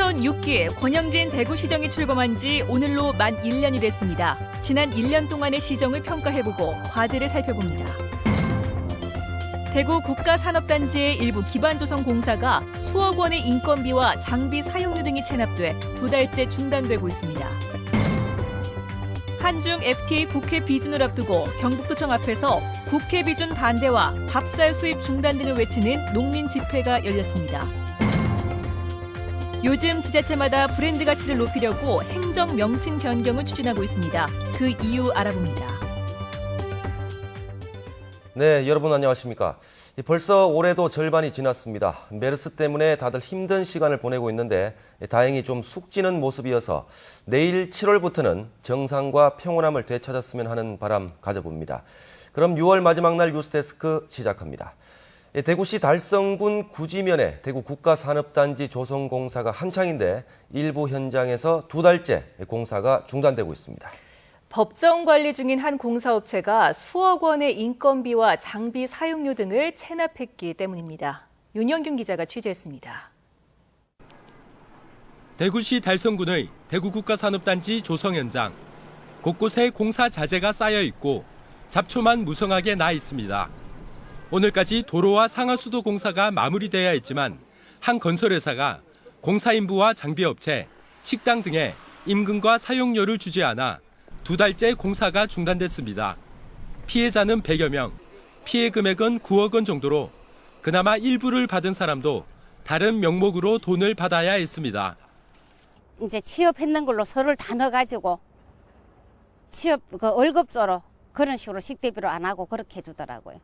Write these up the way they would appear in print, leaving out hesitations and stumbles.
새로운 6기 권영진 대구시정이 출범한 지 오늘로 만 1년이 됐습니다. 지난 1년 동안의 시정을 평가해보고 과제를 살펴봅니다. 대구 국가산업단지의 일부 기반조성공사가 수억 원의 인건비와 장비 사용료 등이 체납돼 2달째 중단되고 있습니다. 한중 FTA 국회 비준을 앞두고 경북도청 앞에서 국회 비준 반대와 밥쌀 수입 중단 등을 외치는 농민 집회가 열렸습니다. 요즘 지자체마다 브랜드 가치를 높이려고 행정 명칭 변경을 추진하고 있습니다. 그 이유 알아봅니다. 네, 여러분 안녕하십니까? 벌써 올해도 절반이 지났습니다. 메르스 때문에 다들 힘든 시간을 보내고 있는데 다행히 좀 쑥지는 모습이어서 내일 7월부터는 정상과 평온함을 되찾았으면 하는 바람 가져봅니다. 그럼 6월 마지막 날 뉴스데스크 시작합니다. 대구시 달성군 구지면에 대구 국가산업단지 조성공사가 한창인데 일부 현장에서 2달째 공사가 중단되고 있습니다. 법정 관리 중인 한 공사업체가 수억 원의 인건비와 장비 사용료 등을 체납했기 때문입니다. 윤영균 기자가 취재했습니다. 대구시 달성군의 대구국가산업단지 조성 현장. 곳곳에 공사 자재가 쌓여 있고 잡초만 무성하게 나 있습니다. 오늘까지 도로와 상하수도 공사가 마무리돼야 했지만 한 건설회사가 공사인부와 장비업체, 식당 등에 임금과 사용료를 주지 않아 2달째 공사가 중단됐습니다. 피해자는 100여 명, 피해 금액은 9억 원 정도로 그나마 일부를 받은 사람도 다른 명목으로 돈을 받아야 했습니다. 이제 취업했는 걸로 서로를 다 넣어가지고 취업 월급조로 그런 식으로 식대비로 안 하고 그렇게 해주더라고요.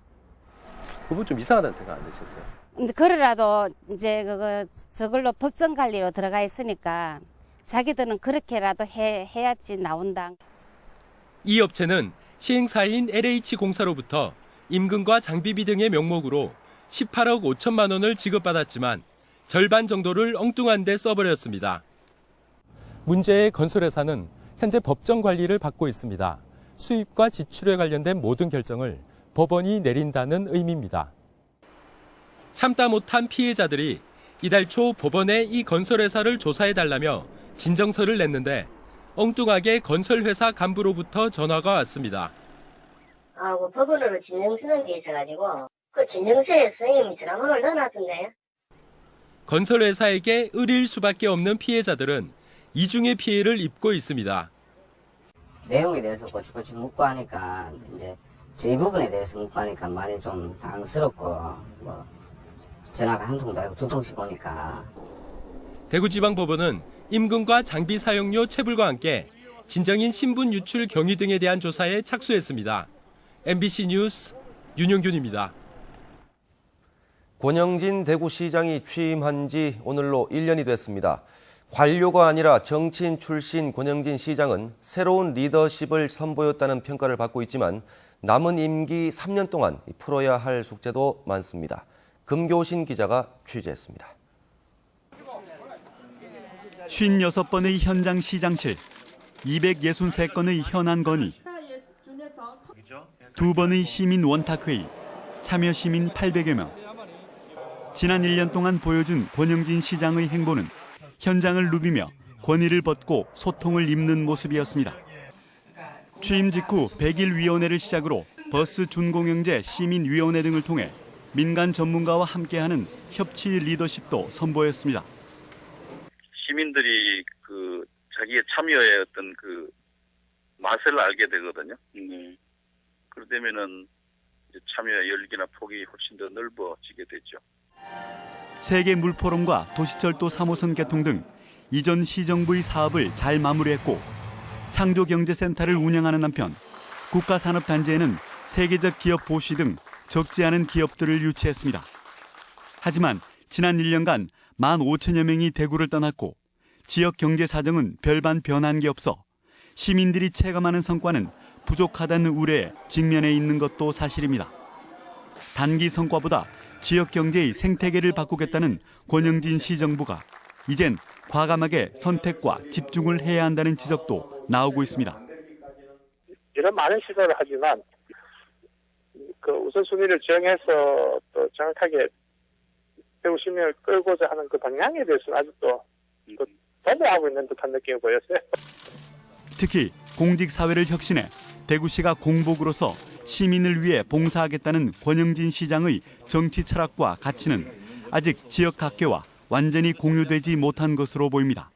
그분 좀 이상하다는 생각 안 드셨어요? 이제 그래라도 이제 저걸로 법정 관리로 들어가 있으니까 자기들은 그렇게라도 해야지 나온다. 이 업체는 시행사인 LH공사로부터 임금과 장비비 등의 명목으로 18억 5천만 원을 지급받았지만 절반 정도를 엉뚱한 데 써버렸습니다. 문제의 건설회사는 현재 법정 관리를 받고 있습니다. 수입과 지출에 관련된 모든 결정을 법원이 내린다는 의미입니다. 참다 못한 피해자들이 이달 초 법원에 이 건설회사를 조사해달라며 진정서를 냈는데 엉뚱하게 건설회사 간부로부터 전화가 왔습니다. 법원으로 진정 쓰는 게 있어가지고 그 진정서에 선생님이 전화번호를 넣어놨던데. 건설회사에게 의릴 수밖에 없는 피해자들은 이중의 피해를 입고 있습니다. 내용에 대해서 꼬치꼬치 묻고 하니까 이제 이 부분에 대해서 묻고 하니까 많이 좀 당황스럽고 전화가 한 통도 아니고 2통씩 오니까. 대구지방법원은 임금과 장비 사용료 체불과 함께 진정인 신분 유출 경위 등에 대한 조사에 착수했습니다. MBC 뉴스 윤영균입니다. 권영진 대구시장이 취임한 지 오늘로 1년이 됐습니다. 관료가 아니라 정치인 출신 권영진 시장은 새로운 리더십을 선보였다는 평가를 받고 있지만 남은 임기 3년 동안 풀어야 할 숙제도 많습니다. 금교신 기자가 취재했습니다. 56번의 현장 시장실, 263건의 현안 건의, 2번의 시민 원탁회의, 참여 시민 800여 명. 지난 1년 동안 보여준 권영진 시장의 행보는 현장을 누비며 권위를 벗고 소통을 잇는 모습이었습니다. 취임 직후 100일 위원회를 시작으로 버스 준공영제 시민위원회 등을 통해 민간 전문가와 함께하는 협치 리더십도 선보였습니다. 시민들이 자기의 참여의 어떤 맛을 알게 되거든요. 그러되면은 참여의 열기나 폭이 훨씬 더 넓어지게 되죠. 세계 물포럼과 도시철도 3호선 개통 등 이전 시정부의 사업을 잘 마무리했고 창조경제센터를 운영하는 한편 국가산업단지에는 세계적 기업 보시 등 적지 않은 기업들을 유치했습니다. 하지만 지난 1년간 15,000여 명이 대구를 떠났고 지역 경제 사정은 별반 변한 게 없어 시민들이 체감하는 성과는 부족하다는 우려에 직면해 있는 것도 사실입니다. 단기 성과보다 지역 경제의 생태계를 바꾸겠다는 권영진 시정부가 이젠 과감하게 선택과 집중을 해야 한다는 지적도 나오고 있습니다. 이런 많은 시도를 하지만 우선순위를 정해서 또 정확하게 대구 시민을 끌고자 하는 그 방향에 대해서는 아직도 도모하고 있는 듯한 느낌이 보였어요. 특히 공직사회를 혁신해 대구시가 공복으로서 시민을 위해 봉사하겠다는 권영진 시장의 정치 철학과 가치는 아직 지역 각계와 완전히 공유되지 못한 것으로 보입니다.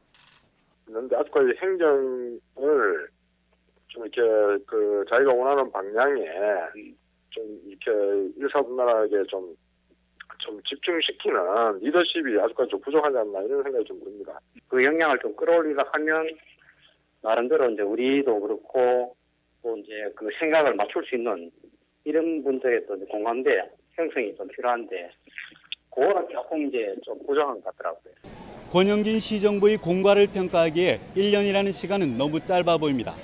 그런데 아직까지 행정을 좀 이렇게 자기가 원하는 방향에 좀 이렇게 일사분란하게 좀 집중시키는 리더십이 아직까지 좀 부족하지 않나 이런 생각이 좀 듭니다. 그 역량을 좀 끌어올리려 하면 나름대로 이제 우리도 그렇고 또 이제 그 생각을 맞출 수 있는 이런 분들의 또 공감대 형성이 좀 필요한데 그거는 조금 이제 좀 부족한 것 같더라고요. 권영진 시정부의 공과를 평가하기에 1년이라는 시간은 너무 짧아 보입니다.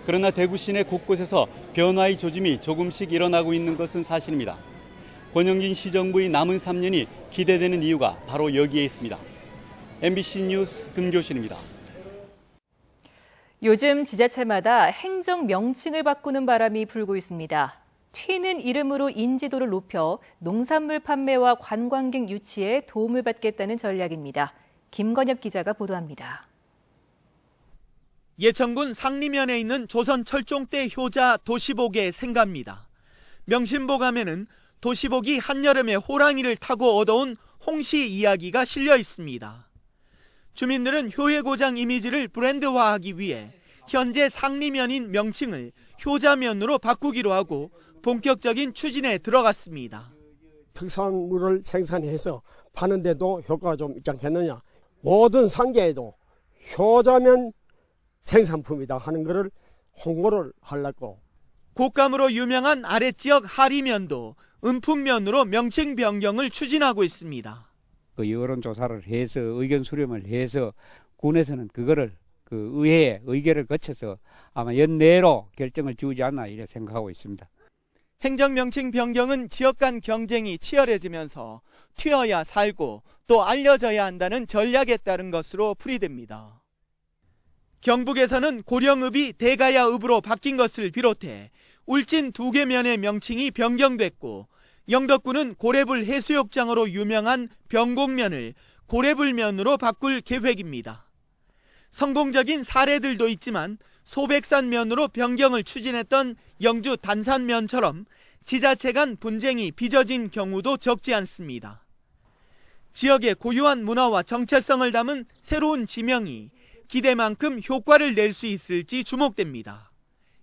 그러나 대구 시내 곳곳에서 변화의 조짐이 조금씩 일어나고 있는 것은 사실입니다. 권영진 시정부의 남은 3년이 기대되는 이유가 바로 여기에 있습니다. MBC 뉴스 금교신입니다. 요즘 지자체마다 행정 명칭을 바꾸는 바람이 불고 있습니다. 튀는 이름으로 인지도를 높여 농산물 판매와 관광객 유치에 도움을 받겠다는 전략입니다. 김건엽 기자가 보도합니다. 예천군 상리면에 있는 조선 철종 때 효자 도시복의 생가입니다. 명심보감에는 도시복이 한여름에 호랑이를 타고 얻어온 홍시 이야기가 실려 있습니다. 주민들은 효의 고장 이미지를 브랜드화하기 위해 현재 상리면인 명칭을 효자면으로 바꾸기로 하고 본격적인 추진에 들어갔습니다. 특산물을 생산해서 파는데도 효과가 좀 입장했느냐. 모든 상계에도 효자면 생산품이다 하는 것을 홍보를 하려고. 곶감으로 유명한 아랫지역 하리면도 은풍면으로 명칭 변경을 추진하고 있습니다. 그 여론조사를 해서 의견 수렴을 해서 군에서는 그거를 그 의회의 의결을 거쳐서 아마 연내로 결정을 지우지 않나 이렇게 생각하고 있습니다. 행정 명칭 변경은 지역 간 경쟁이 치열해지면서 튀어야 살고 또 알려져야 한다는 전략에 따른 것으로 풀이됩니다. 경북에서는 고령읍이 대가야읍으로 바뀐 것을 비롯해 울진 2개 면의 명칭이 변경됐고 영덕군은 고래불 해수욕장으로 유명한 병곡면을 고래불면으로 바꿀 계획입니다. 성공적인 사례들도 있지만 소백산면으로 변경을 추진했던 영주 단산면처럼 지자체 간 분쟁이 빚어진 경우도 적지 않습니다. 지역의 고유한 문화와 정체성을 담은 새로운 지명이 기대만큼 효과를 낼 수 있을지 주목됩니다.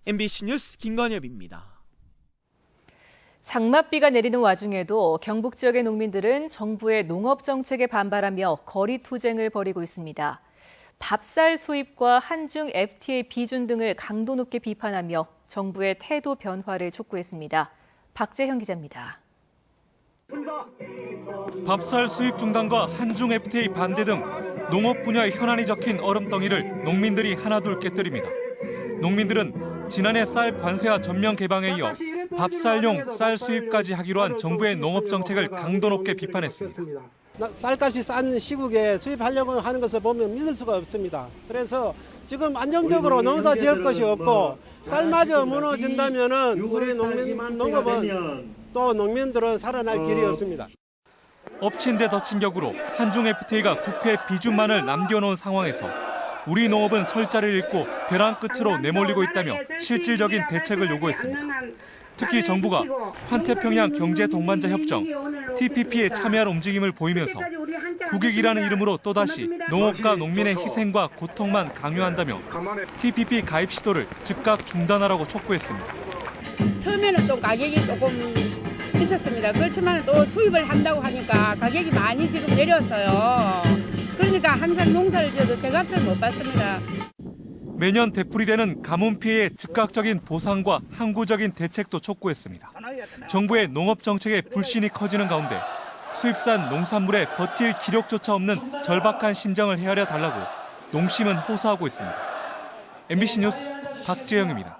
MBC 뉴스 김건엽입니다. 장맛비가 내리는 와중에도 경북 지역의 농민들은 정부의 농업 정책에 반발하며 거리 투쟁을 벌이고 있습니다. 밥쌀 수입과 한중 FTA 비준 등을 강도 높게 비판하며 정부의 태도 변화를 촉구했습니다. 박재현 기자입니다. 밥쌀 수입 중단과 한중 FTA 반대 등 농업 분야의 현안이 적힌 얼음덩이를 농민들이 하나둘 깨뜨립니다. 농민들은 지난해 쌀 관세와 전면 개방에 이어 밥쌀용 쌀 수입까지 하기로 한 정부의 농업 정책을 강도 높게 비판했습니다. 쌀값이 싼 시국에 수입하려고 하는 것을 보면 믿을 수가 없습니다. 그래서 지금 안정적으로 농사 지을 것이 없고 쌀마저 무너진다면은 우리 농업은 또 농민들은 살아날 길이 없습니다. 엎친 데 덮친 격으로 한중 FTA가 국회 비준만을 남겨놓은 상황에서 우리 농업은 설자를 잃고 벼랑 끝으로 내몰리고 있다며 실질적인 대책을 요구했습니다. 특히 정부가 환태평양 경제동반자 협정 TPP에 참여할 움직임을 보이면서 국익이라는 이름으로 또다시 농업과 농민의 희생과 고통만 강요한다며 TPP 가입 시도를 즉각 중단하라고 촉구했습니다. 처음에는 좀 가격이 조금 비쌌습니다. 그렇지만 또 수입을 한다고 하니까 가격이 많이 지금 내렸어요. 그러니까 항상 농사를 지어도 대값을 못 받습니다. 매년 되풀이되는 가뭄 피해의 즉각적인 보상과 항구적인 대책도 촉구했습니다. 정부의 농업 정책에 불신이 커지는 가운데 수입산 농산물에 버틸 기력조차 없는 절박한 심정을 헤아려 달라고 농심은 호소하고 있습니다. MBC 뉴스 박재영입니다.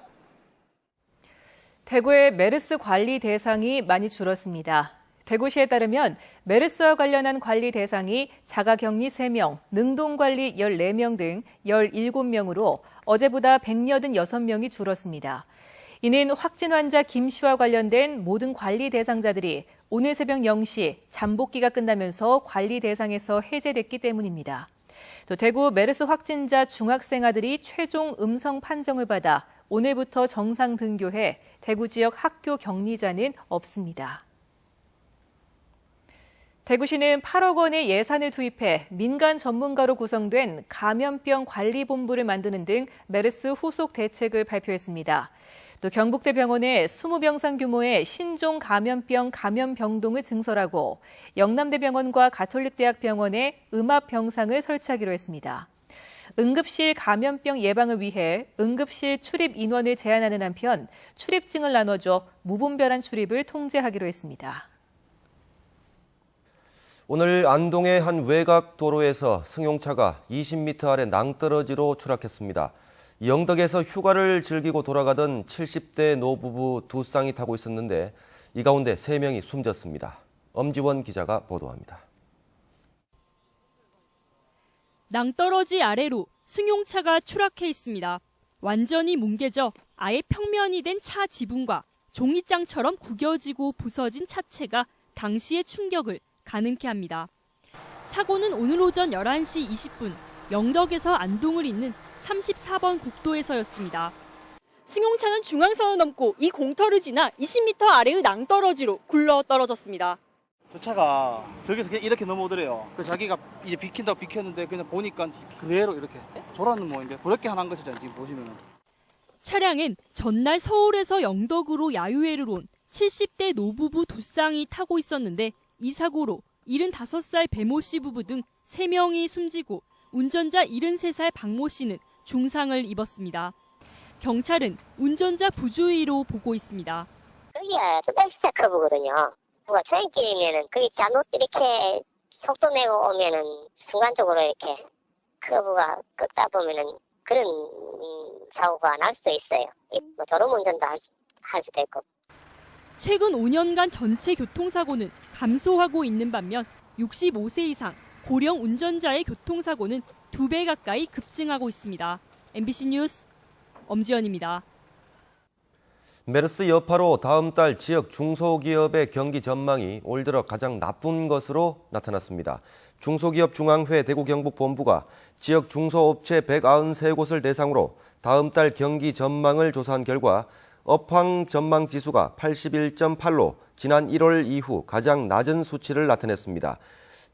대구의 메르스 관리 대상이 많이 줄었습니다. 대구시에 따르면 메르스와 관련한 관리 대상이 자가격리 3명, 능동관리 14명 등 17명으로 어제보다 186명이 줄었습니다. 이는 확진 환자 김 씨와 관련된 모든 관리 대상자들이 오늘 새벽 0시 잠복기가 끝나면서 관리 대상에서 해제됐기 때문입니다. 또 대구 메르스 확진자 중학생 아들이 최종 음성 판정을 받아 오늘부터 정상 등교해 대구 지역 학교 격리자는 없습니다. 대구시는 8억 원의 예산을 투입해 민간 전문가로 구성된 감염병 관리본부를 만드는 등 메르스 후속 대책을 발표했습니다. 또 경북대병원에 20병상 규모의 신종 감염병 감염병동을 증설하고 영남대병원과 가톨릭대학병원에 음압병상을 설치하기로 했습니다. 응급실 감염병 예방을 위해 응급실 출입 인원을 제한하는 한편 출입증을 나눠줘 무분별한 출입을 통제하기로 했습니다. 오늘 안동의 한 외곽 도로에서 승용차가 20m 아래 낭떠러지로 추락했습니다. 영덕에서 휴가를 즐기고 돌아가던 70대 노부부 두 쌍이 타고 있었는데 이 가운데 3명이 숨졌습니다. 엄지원 기자가 보도합니다. 낭떠러지 아래로 승용차가 추락해 있습니다. 완전히 뭉개져 아예 평면이 된 차 지붕과 종이장처럼 구겨지고 부서진 차체가 당시의 충격을 가능케 합니다. 사고는 오늘 오전 11시 20분 영덕에서 안동을 잇는 34번 국도에서였습니다. 승용차는 중앙선을 넘고 이 공터를 지나 20m 아래의 낭떠러지로 굴러 떨어졌습니다. 저 차가 저기서 그냥 이렇게 넘어오더래요. 그 자기가 이제 비킨다고 비켰는데 그냥 보니까 그대로 이렇게 돌아는 모인데 그렇게 하는 것이죠. 지금 보시면은. 차량엔 전날 서울에서 영덕으로 야유회를 온 70대 노부부 두 쌍이 타고 있었는데 이 사고로 75살 배모 씨 부부 등 3명이 숨지고 운전자 73살 박모 씨는 중상을 입었습니다. 경찰은 운전자 부주의로 보고 있습니다. 거기가 초단시차 커브거든요. 뭔가 초행길이면은 거기 잘못 이렇게 속도 내고 오면은 순간적으로 이렇게 커브가 꺾다 보면은 그런 사고가 날 수도 있어요. 뭐 졸음 운전도 할 수도 있고. 최근 5년간 전체 교통사고는 감소하고 있는 반면 65세 이상 고령 운전자의 교통사고는 2배 가까이 급증하고 있습니다. MBC 뉴스 엄지연입니다. 메르스 여파로 다음 달 지역 중소기업의 경기 전망이 올 들어 가장 나쁜 것으로 나타났습니다. 중소기업중앙회 대구경북본부가 지역 중소업체 193곳을 대상으로 다음 달 경기 전망을 조사한 결과 업황 전망 지수가 81.8로 지난 1월 이후 가장 낮은 수치를 나타냈습니다.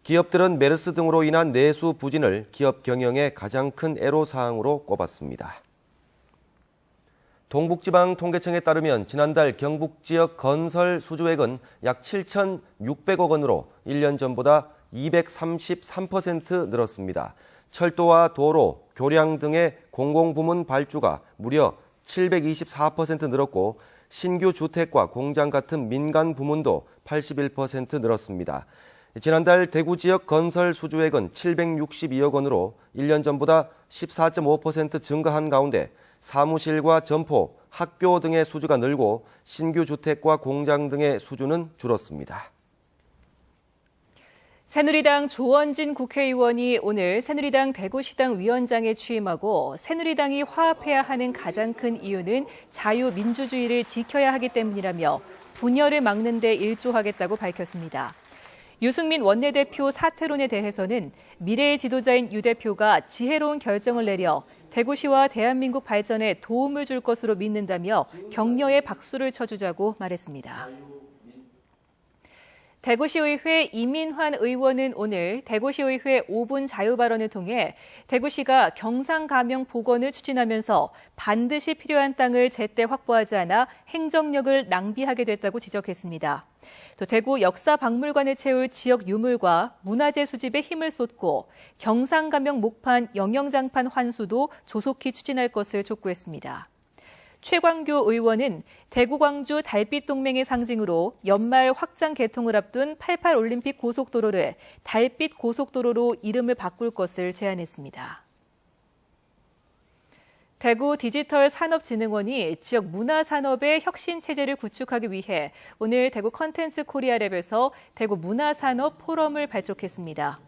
기업들은 메르스 등으로 인한 내수 부진을 기업 경영의 가장 큰 애로사항으로 꼽았습니다. 동북지방통계청에 따르면 지난달 경북 지역 건설 수주액은 약 7,600억 원으로 1년 전보다 233% 늘었습니다. 철도와 도로, 교량 등의 공공부문 발주가 무려 724% 늘었고 신규 주택과 공장 같은 민간 부문도 81% 늘었습니다. 지난달 대구 지역 건설 수주액은 762억 원으로 1년 전보다 14.5% 증가한 가운데 사무실과 점포, 학교 등의 수주가 늘고 신규 주택과 공장 등의 수주는 줄었습니다. 새누리당 조원진 국회의원이 오늘 새누리당 대구시당 위원장에 취임하고 새누리당이 화합해야 하는 가장 큰 이유는 자유민주주의를 지켜야 하기 때문이라며 분열을 막는 데 일조하겠다고 밝혔습니다. 유승민 원내대표 사퇴론에 대해서는 미래의 지도자인 유 대표가 지혜로운 결정을 내려 대구시와 대한민국 발전에 도움을 줄 것으로 믿는다며 격려의 박수를 쳐주자고 말했습니다. 대구시의회 이민환 의원은 오늘 대구시의회 5분 자유발언을 통해 대구시가 경상감염 복원을 추진하면서 반드시 필요한 땅을 제때 확보하지 않아 행정력을 낭비하게 됐다고 지적했습니다. 또 대구 역사박물관을 채울 지역 유물과 문화재 수집에 힘을 쏟고 경상감염 목판 영영장판 환수도 조속히 추진할 것을 촉구했습니다. 최광교 의원은 대구 광주 달빛 동맹의 상징으로 연말 확장 개통을 앞둔 88 올림픽 고속도로를 달빛 고속도로로 이름을 바꿀 것을 제안했습니다. 대구 디지털 산업진흥원이 지역 문화산업의 혁신 체제를 구축하기 위해 오늘 대구 컨텐츠 코리아랩에서 대구 문화산업 포럼을 발족했습니다.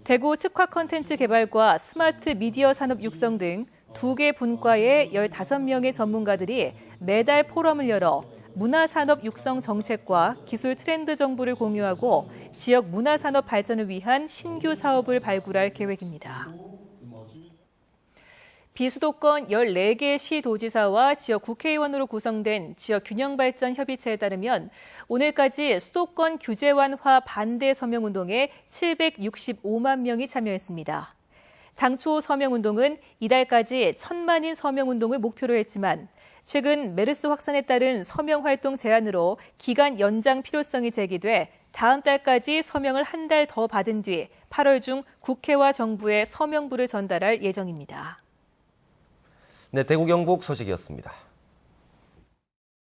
대구 특화 컨텐츠 개발과 스마트 미디어 산업 육성 등 2개 분과의 15명의 전문가들이 매달 포럼을 열어 문화산업 육성 정책과 기술 트렌드 정보를 공유하고 지역 문화산업 발전을 위한 신규 사업을 발굴할 계획입니다. 비수도권 14개 시도지사와 지역 국회의원으로 구성된 지역균형발전협의체에 따르면 오늘까지 수도권 규제 완화 반대 서명운동에 765만 명이 참여했습니다. 당초 서명운동은 이달까지 1,000만인 서명운동을 목표로 했지만 최근 메르스 확산에 따른 서명활동 제한으로 기간 연장 필요성이 제기돼 다음 달까지 서명을 한 달 더 받은 뒤 8월 중 국회와 정부에 서명부를 전달할 예정입니다. 네, 대구 경북 소식이었습니다.